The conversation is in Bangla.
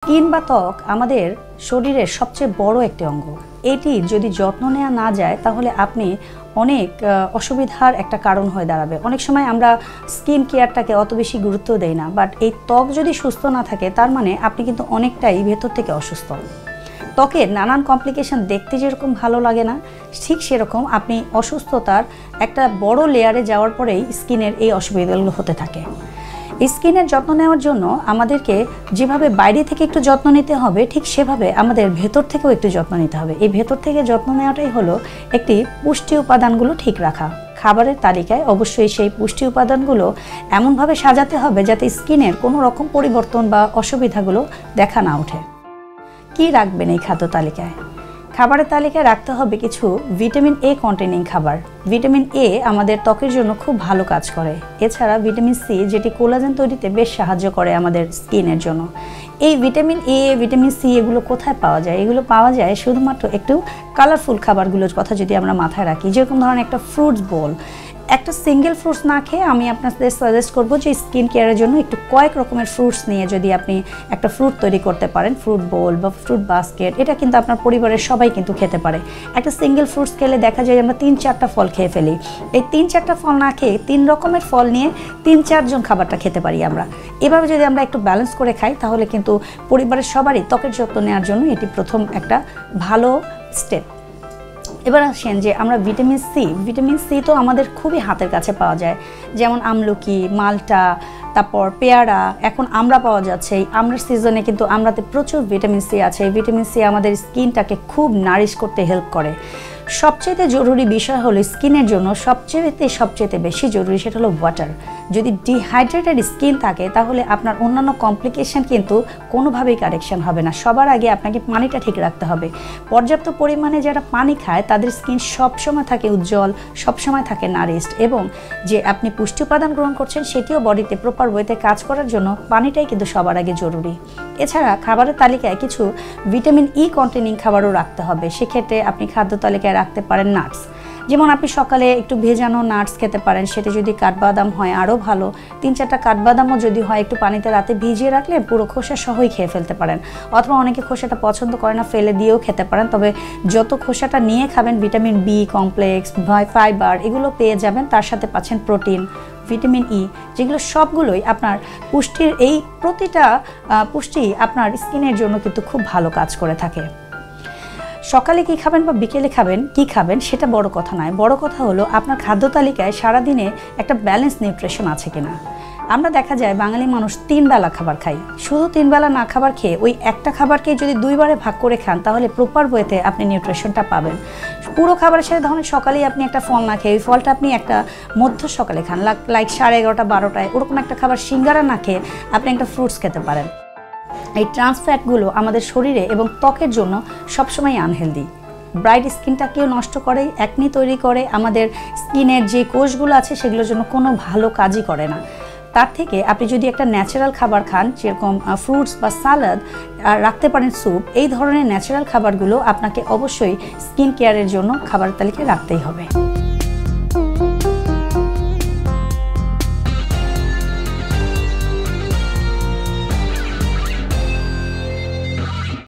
স্কিন বা ত্বক আমাদের শরীরের সবচেয়ে বড় একটি অঙ্গ। এটি যদি যত্ন নেওয়া না যায় তাহলে আপনি অনেক অসুবিধার একটা কারণ হয়ে দাঁড়াবে। অনেক সময় আমরা স্কিন কেয়ারটাকে অত বেশি গুরুত্ব দেই না, বাট এই ত্বক যদি সুস্থ না থাকে তার মানে আপনি কিন্তু অনেকটাই ভেতর থেকে অসুস্থ। ত্বকের নানান কমপ্লিকেশন দেখতে যেরকম ভালো লাগে না, ঠিক সেরকম আপনি অসুস্থতার একটা বড় লেয়ারে যাওয়ার পরেই স্কিনের এই অসুবিধাগুলো হতে থাকে। স্কিনের যত্ন নেওয়ার জন্য আমাদেরকে যেভাবে বাইরে থেকে একটু যত্ন নিতে হবে, ঠিক সেভাবে আমাদের ভেতর থেকেও একটু যত্ন নিতে হবে। এই ভেতর থেকে যত্ন নেওয়াটাই হলো একটি পুষ্টি উপাদানগুলো ঠিক রাখা। খাবারের তালিকায় অবশ্যই সেই পুষ্টি উপাদানগুলো এমনভাবে সাজাতে হবে যাতে স্কিনের কোনো রকম পরিবর্তন বা অসুবিধাগুলো দেখা না ওঠে। কি রাখবেন এই খাদ্য তালিকায়? খাবারের তালিকায় রাখতে হবে কিছু ভিটামিন এ কন্টেনিং খাবার। ভিটামিন এ আমাদের ত্বকের জন্য খুব ভালো কাজ করে। এছাড়া ভিটামিন সি, যেটি কোলাজেন তৈরিতে বেশ সাহায্য করে আমাদের স্কিনের জন্য। এই ভিটামিন এ, ভিটামিন সি এগুলো কোথায় পাওয়া যায়? এগুলো পাওয়া যায় শুধুমাত্র একটু কালারফুল খাবারগুলোর কথা যদি আমরা মাথায় রাখি, যেরকম ধরনের একটা ফ্রুটস বোল। একটা সিঙ্গেল ফ্রুটস না খেয়ে আমি আপনাদের সাজেস্ট করবো যে স্কিন কেয়ারের জন্য একটু কয়েক রকমের ফ্রুটস নিয়ে যদি আপনি একটা ফ্রুট তৈরি করতে পারেন, ফ্রুট বোল বা ফ্রুট বাস্কেট, এটা কিন্তু আপনার পরিবারের সবাই কিন্তু খেতে পারে। একটা সিঙ্গেল ফ্রুটস খেলে দেখা যায় আমরা 3-4টা ফল খেয়ে ফেলি। এই 3-4টা ফল না খেয়ে 3 রকমের ফল নিয়ে 3-4 জন খাবারটা খেতে পারি আমরা। এভাবে যদি আমরা একটু ব্যালেন্স করে খাই তাহলে কিন্তু পরিবারের সবারই ত্বকের যত্ন নেওয়ার জন্য এটি প্রথম একটা ভালো স্টেপ। এবার আসেন যে আমরা ভিটামিন সি তো আমাদের খুবই হাতের কাছে পাওয়া যায়, যেমন আমলকি, মালটা, তারপর পেয়ারা, এখন আমরা পাওয়া যাচ্ছে। এই আমরার সিজনে কিন্তু আমরাতে প্রচুর ভিটামিন সি আছে। এই ভিটামিন সি আমাদের স্কিনটাকে খুব নারিশ করতে হেল্প করে। সবচেয়ে জরুরি বিষয় হলো স্কিনের জন্য সবচেয়ে বেশি জরুরি সেটা হলো ওয়াটার। যদি ডিহাইড্রেটেড স্কিন থাকে তাহলে আপনার অন্যান্য কমপ্লিকেশন কিন্তু কোনোভাবেই কারেকশন হবে না। সবার আগে আপনাকে পানিটা ঠিক রাখতে হবে। পর্যাপ্ত পরিমাণে যারা পানি খায় তাদের স্কিন সবসময় থাকে উজ্জ্বল, সবসময় থাকে নারিশড, এবং যে আপনি পুষ্টি উপাদান গ্রহণ করছেন সেটিও বডিতে প্রপার ওয়েতে কাজ করার জন্য পানিটাই কিন্তু সবার আগে জরুরি। এছাড়া খাবারের তালিকায় কিছু ভিটামিন ই কন্টেনিং খাবারও রাখতে হবে। সেক্ষেত্রে আপনি খাদ্য তালিকায় রাখতে পারেন নাটস। যেমন আপনি সকালে একটু ভেজানো নাটস খেতে পারেন, সেটা যদি কাঠবাদাম হয় আরও ভালো। 3-4টা কাঠবাদামও যদি হয় একটু পানিতে রাতে ভিজিয়ে রাখলে পুরো খোসা সহই খেয়ে ফেলতে পারেন। অথবা অনেকে খোসাটা পছন্দ করে না, ফেলে দিয়েও খেতে পারেন। তবে যত খোসাটা নিয়ে খাবেন ভিটামিন বি কমপ্লেক্স, ফাইবার এগুলো পেয়ে যাবেন। তার সাথে পাচ্ছেন প্রোটিন, ভিটামিন ই, যেগুলো সবগুলোই আপনার পুষ্টির এই প্রতিটা পুষ্টি আপনার স্কিনের জন্য কিন্তু খুব ভালো কাজ করে থাকে। সকালে কি খাবেন বা বিকেলে খাবেন, কি খাবেন সেটা বড় কথা নয়। বড় কথা হলো আপনার খাদ্য তালিকায় সারাদিনে একটা ব্যালেন্স নিউট্রিশন আছে কিনা। আমরা দেখা যায় বাঙালি মানুষ 3 বেলা খাবার খাই। শুধু 3 বেলা না খাবার খেয়ে ওই একটা খাবারকে যদি 2 বারে ভাগ করে খান তাহলে প্রপার ওয়েতে আপনি নিউট্রিশনটা পাবেন। পুরো খাবারের সাথে ধরুন সকালেই আপনি একটা ফল না খেয়ে ওই ফলটা আপনি একটা মধ্য সকালে খান, লাইক 11:30 12টায়, ওরকম একটা খাবার সিঙ্গারা না খেয়ে আপনি একটা ফ্রুটস খেতে পারেন। এই ট্রান্সফ্যাটগুলো আমাদের শরীরে এবং ত্বকের জন্য সবসময় আনহেলদি। ব্রাইট স্কিনটাকেও নষ্ট করে, অ্যাকনি তৈরি করে, আমাদের স্কিনের যে কোষগুলো আছে সেগুলোর জন্য কোনো ভালো কাজই করে না। তার থেকে আপনি যদি একটা ন্যাচারাল খাবার খান, যেরকম ফ্রুটস বা সালাদ, রাখতে পারেন স্যুপ, এই ধরনের ন্যাচারাল খাবারগুলো আপনাকে অবশ্যই স্কিন কেয়ারের জন্য খাবার তালিকায় রাখতেই হবে।